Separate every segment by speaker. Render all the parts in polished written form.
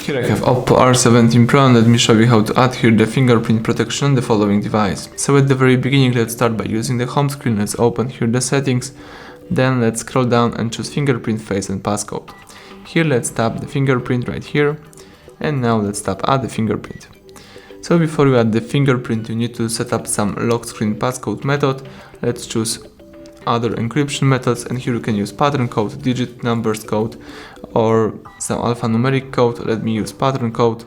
Speaker 1: Here I have Oppo R17 Pro, and let me show you how to add here the fingerprint protection on the following device. So at the very beginning, let's start by using the home screen. Let's open here the settings, then let's scroll down and choose fingerprint, face and passcode. Here let's tap the fingerprint right here, and now let's tap add the fingerprint. So before you add the fingerprint, you need to set up some lock screen passcode method. Let's choose other encryption methods, and here you can use pattern code, digit numbers code, or some alphanumeric code. Let me use pattern code.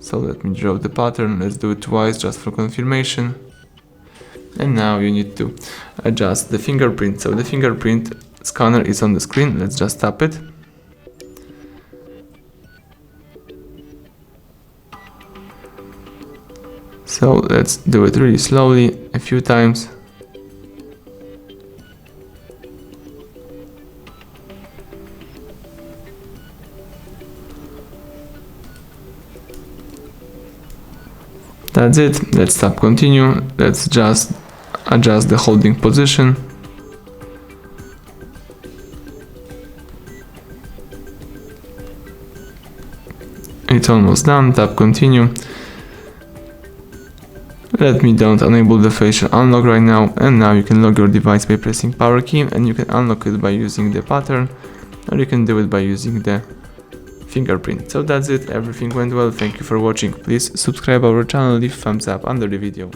Speaker 1: So let me draw the pattern. Let's do it twice just for confirmation. And now you need to adjust the fingerprint. So the fingerprint scanner is on the screen. Let's just tap it. So let's do it really slowly, a few times. That's it. Let's tap continue. Let's just adjust the holding position. It's almost done. Tap continue. Let me don't enable the facial unlock right now, and now you can lock your device by pressing power key, and you can unlock it by using the pattern, or you can do it by using the fingerprint. So that's it, everything went well, thank you for watching. Please subscribe our channel, leave thumbs up under the video.